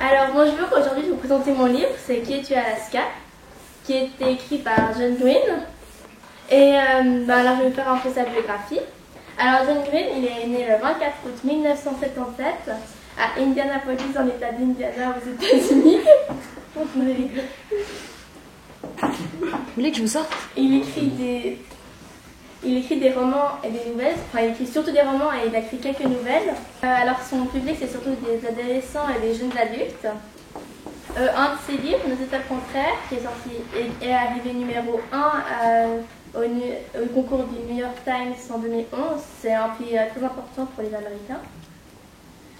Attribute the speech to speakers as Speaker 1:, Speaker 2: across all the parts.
Speaker 1: Alors bonjour, aujourd'hui je vais vous présenter mon livre, c'est Qui es-tu Alaska, qui a été écrit par John Green. Et alors je vais faire un peu sa biographie. Alors John Green, il est né le 24 août 1977 à Indianapolis, dans l'état d'Indiana, aux États-Unis. Vous
Speaker 2: voulez que je vous sorte?
Speaker 1: Il écrit des romans et des nouvelles, enfin il écrit surtout des romans et il a écrit quelques nouvelles. Alors son public c'est surtout des adolescents et des jeunes adultes. Un de ses livres, Nos états contraires, qui est sorti est arrivé numéro 1 au concours du New York Times en 2011. C'est un prix très important pour les Américains.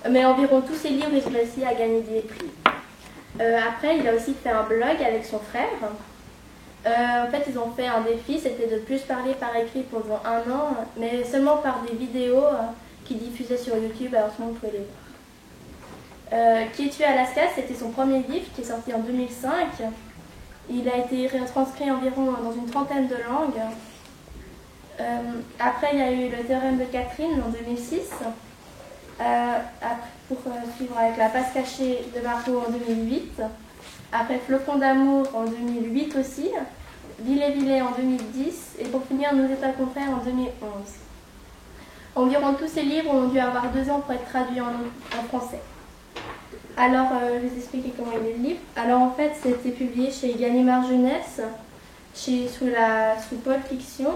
Speaker 1: Mais environ tous ses livres ils ont réussi à gagner des prix. Après il a aussi fait un blog avec son frère. En fait, ils ont fait un défi, c'était de plus parler par écrit pendant 1 an, mais seulement par des vidéos qu'ils diffusaient sur YouTube, alors sinon vous pouvez les voir. Qui es-tu Alaska, c'était son premier livre qui est sorti en 2005. Il a été retranscrit environ dans une trentaine de langues. Après, il y a eu le théorème de Catherine en 2006. Pour suivre avec la passe cachée de Marco en 2008. Après Flocon d'amour en 2008 aussi, Villers en 2010 et pour finir Nos états contraires en 2011. Environ tous ces livres ont dû avoir 2 ans pour être traduits en français. Alors je vais vous expliquer comment il est le livre. Alors en fait c'était publié chez Gallimard Jeunesse, sous Pôle Fiction.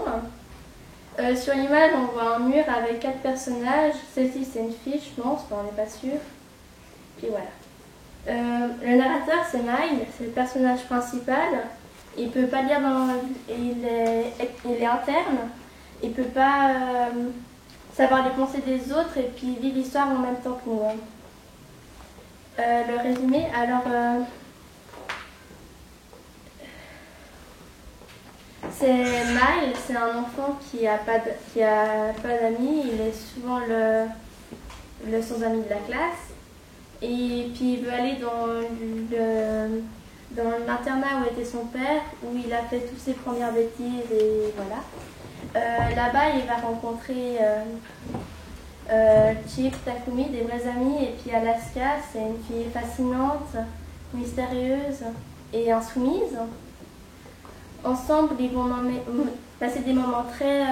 Speaker 1: Sur l'image on voit un mur avec 4 personnages, celle-ci c'est une fille je pense, mais on n'est pas sûr. Puis voilà. Le narrateur c'est Mile, c'est le personnage principal. Il peut pas lire il est interne. Il peut pas savoir les pensées des autres et puis vivre l'histoire en même temps que nous. Le résumé, alors c'est Mile, c'est un enfant qui a pas d'amis. Il est souvent le sans-ami de la classe. Et puis il veut aller dans l'internat où était son père, où il a fait toutes ses premières bêtises et voilà. Là-bas, il va rencontrer Chip, Takumi, des vrais amis, et puis Alaska, c'est une fille fascinante, mystérieuse et insoumise. Ensemble, ils vont passer des moments très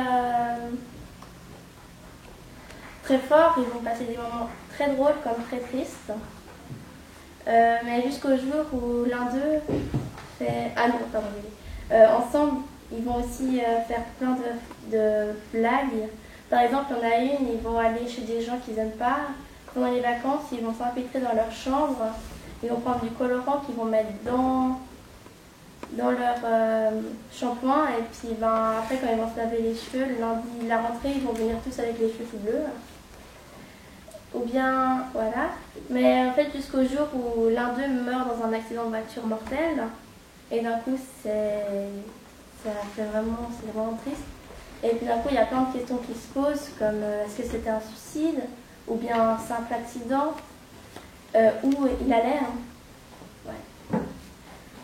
Speaker 1: forts, ils vont passer des moments très drôles comme très tristes. Mais jusqu'au jour où l'un d'eux fait... Ah non, pardon. Ensemble, ils vont aussi faire plein de blagues. Par exemple, il y en a une, ils vont aller chez des gens qu'ils n'aiment pas. Pendant les vacances, ils vont s'infiltrer dans leur chambre. Ils vont prendre du colorant qu'ils vont mettre dans leur shampoing. Et puis après, quand ils vont se laver les cheveux, le lundi, la rentrée, ils vont venir tous avec les cheveux tout bleus. Ou bien, voilà. Mais en fait, jusqu'au jour où l'un d'eux meurt dans un accident de voiture mortel. Et d'un coup, c'est vraiment triste. Et puis d'un coup, il y a plein de questions qui se posent, comme est-ce que c'était un suicide, ou bien un simple accident, où il allait. Ouais.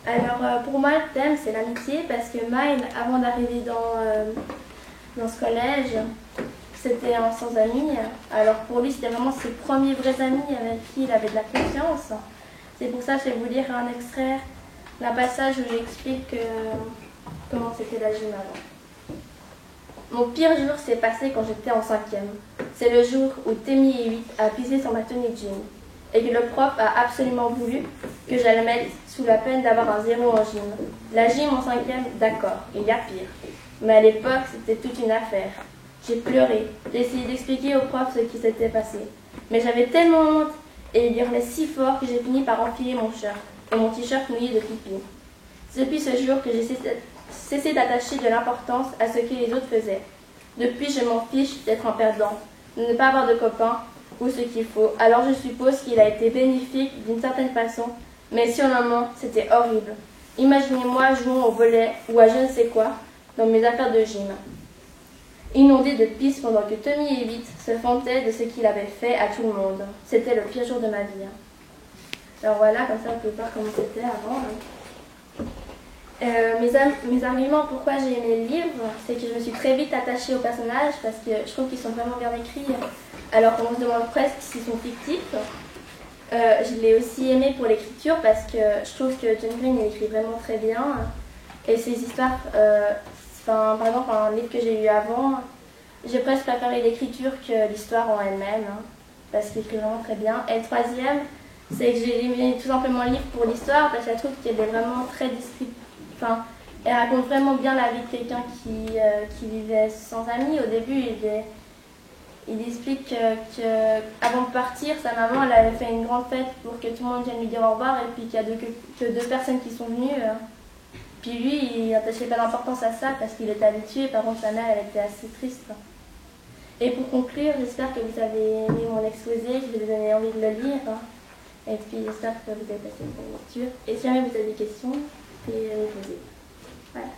Speaker 1: Alors, pour moi, le thème, c'est l'amitié, parce que Mile, avant d'arriver dans ce collège, c'était un sans-ami. Alors pour lui, c'était vraiment ses premiers vrais amis avec qui il avait de la confiance. C'est pour ça que je vais vous lire un extrait d'un passage où j'explique comment c'était la gym avant. Mon pire jour s'est passé quand j'étais en 5e. C'est le jour où Temi et 8 a pissé sur ma tenue de gym et que le prof a absolument voulu que j'allais mettre sous la peine d'avoir un 0 en gym. La gym en 5e, d'accord, il y a pire. Mais à l'époque, c'était toute une affaire. J'ai pleuré, j'ai essayé d'expliquer au prof ce qui s'était passé. Mais j'avais tellement honte et il hurlait si fort que j'ai fini par enfiler mon shirt et mon t-shirt mouillé de pipi. C'est depuis ce jour que j'ai cessé d'attacher de l'importance à ce que les autres faisaient. Depuis, je m'en fiche d'être un perdant, de ne pas avoir de copains ou ce qu'il faut. Alors je suppose qu'il a été bénéfique d'une certaine façon, mais sur le moment, c'était horrible. Imaginez-moi jouant au volley ou à je ne sais quoi dans mes affaires de gym. Inondé de pisse pendant que Tommy et 8 se vantaient de ce qu'il avait fait à tout le monde. C'était le pire jour de ma vie. Alors voilà, comme ça on peut voir comment c'était avant. Mes arguments pourquoi j'ai aimé le livre, c'est que je me suis très vite attachée aux personnages parce que je trouve qu'ils sont vraiment bien écrits. Alors on se demande presque s'ils sont fictifs. Je l'ai aussi aimé pour l'écriture parce que je trouve que John Green il écrit vraiment très bien. Et ses histoires, par exemple, un livre que j'ai eu avant, j'ai presque préféré l'écriture que l'histoire en elle-même, hein, parce qu'il écrit vraiment très bien. Et le troisième, c'est que j'ai aimé tout simplement le livre pour l'histoire parce que je trouve qu'elle est vraiment très descriptive. Enfin, elle raconte vraiment bien la vie de quelqu'un qui vivait sans amis. Au début, il explique qu'avant de partir, sa maman elle avait fait une grande fête pour que tout le monde vienne lui dire au revoir et puis qu'il y a que deux personnes qui sont venues. Puis lui, il n'attachait pas d'importance à ça parce qu'il était habitué. Par contre, sa mère, elle était assez triste. Et pour conclure, j'espère que vous avez aimé mon exposé, que je vous ai donné envie de le lire. Et puis j'espère que vous avez passé une bonne lecture. Et si jamais vous avez des questions, pouvez les poser. Voilà.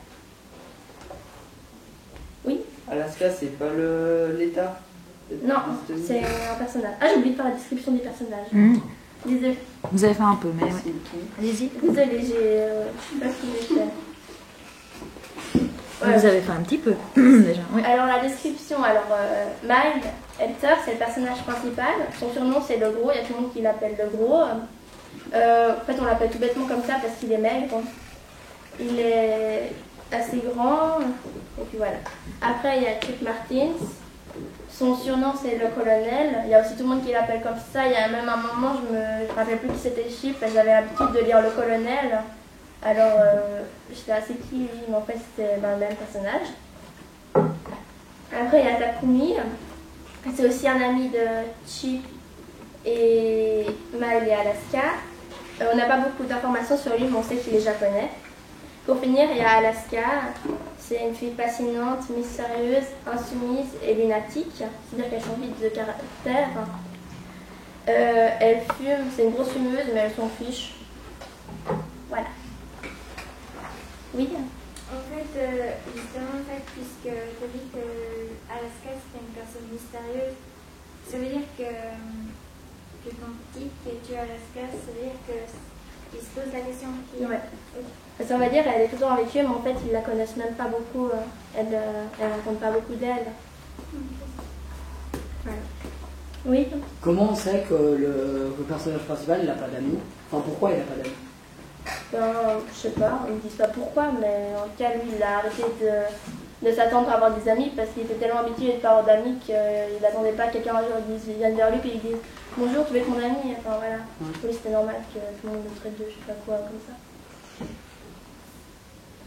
Speaker 1: Oui?
Speaker 3: Alaska, c'est pas l'État?
Speaker 1: Non, c'est un personnage. Ah, j'ai oublié de faire la description des personnages. Désolée.
Speaker 2: Vous avez fait un peu, mais ouais. Allez-y.
Speaker 1: Désolée, je sais pas ce que j'ai fait.
Speaker 2: Ouais. Vous avez fait un petit peu, déjà. Oui.
Speaker 1: Alors, la description. Miles Hector, c'est le personnage principal. Son surnom, c'est le gros. Il y a tout le monde qui l'appelle le gros. En fait, on l'appelle tout bêtement comme ça parce qu'il est maigre. Il est assez grand. Et puis voilà. Après, il y a Chick Martins. Son surnom, c'est le colonel. Il y a aussi tout le monde qui l'appelle comme ça. Il y a même un moment, je me rappelle plus qui c'était Chip. J'avais l'habitude de lire le colonel. Alors, j'étais assez qui lui, mais en fait, c'était le même personnage. Après, il y a Takumi. C'est aussi un ami de Chip et Mal et Alaska. On n'a pas beaucoup d'informations sur lui, mais on sait qu'il est japonais. Pour finir, il y a Alaska. C'est une fille fascinante, mystérieuse, insoumise et lunatique. C'est-à-dire qu'elle change vite de caractère. Elle fume, c'est une grosse fumeuse, mais elle s'en fiche. Voilà. Oui.
Speaker 4: En fait, justement, puisque tu as dit que Alaska c'était une personne mystérieuse, ça veut dire que ton petit qui est tué à Alaska, ça veut dire qu'il se pose la question qui...
Speaker 1: Ouais. Parce qu'on va dire elle est toujours avec eux, mais en fait ils la connaissent même pas beaucoup. Elle raconte pas beaucoup d'elle. Voilà. Oui.
Speaker 3: Comment on sait que le personnage principal n'a pas d'amis? Enfin, pourquoi il n'a pas d'amis?
Speaker 1: Je sais pas, ils ne disent pas pourquoi, mais en tout cas, lui, il a arrêté de s'attendre à avoir des amis parce qu'il était tellement habitué de ne pas avoir d'amis qu'il n'attendait pas que quelqu'un un jour vienne vers lui et il dise bonjour, tu veux être mon ami? Enfin voilà. Oui, c'était normal que tout le monde le traite de je sais pas quoi comme ça.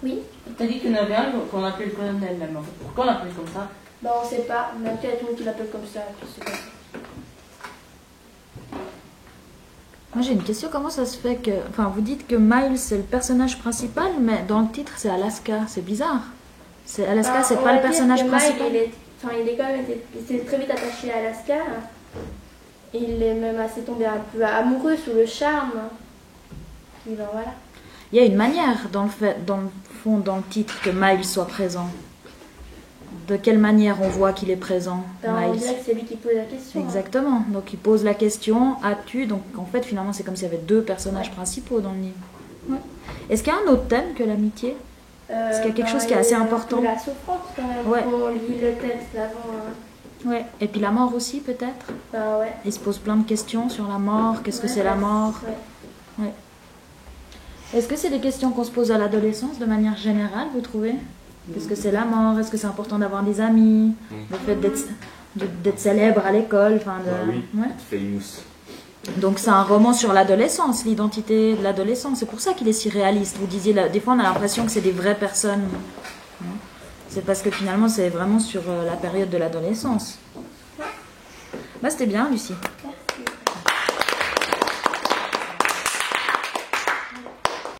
Speaker 1: Oui.
Speaker 5: T'as dit qu'il y en avait un qu'on appelait le colonel là, mais en fait, pourquoi on l'appelle comme ça?
Speaker 1: On sait pas, mais en tout cas, il y a tout le monde qui l'appelle comme ça, je sais pas.
Speaker 2: Moi j'ai une question, comment ça se fait que... Enfin, vous dites que Miles c'est le personnage principal, mais dans le titre c'est Alaska, c'est bizarre. Alaska, c'est pas le personnage principal.
Speaker 1: Il est quand même il s'est très vite attaché à Alaska. Il est même assez tombé un peu amoureux sous le charme. Et ben voilà.
Speaker 2: Il y a une manière dans le fond, dans le titre, que Miles soit présent. De quelle manière on voit qu'il est présent,
Speaker 1: On
Speaker 2: Miles?
Speaker 1: dirait que c'est lui qui pose la question.
Speaker 2: Exactement. Donc il pose la question, as-tu? Donc en fait finalement c'est comme s'il y avait deux personnages principaux dans le livre. Ouais. Est-ce qu'il y a un autre thème que l'amitié? Est-ce qu'il y a quelque chose qui est assez important?
Speaker 1: La souffrance quand même.
Speaker 2: Ouais.
Speaker 1: On lit le texte avant.
Speaker 2: Ouais. Et puis la mort aussi peut-être?
Speaker 1: Ouais.
Speaker 2: Il se pose plein de questions sur la mort. Qu'est-ce que c'est la mort? Ouais. Est-ce que c'est des questions qu'on se pose à l'adolescence de manière générale, vous trouvez? Qu'est-ce que c'est la mort? Est-ce que c'est important d'avoir des amis? Le fait d'être célèbre à l'école?
Speaker 6: Oui,
Speaker 2: ouais.
Speaker 6: famous.
Speaker 2: Donc c'est un roman sur l'adolescence, l'identité de l'adolescence. C'est pour ça qu'il est si réaliste. Vous disiez, des fois on a l'impression que c'est des vraies personnes. C'est parce que finalement c'est vraiment sur la période de l'adolescence. C'était bien, Lucie.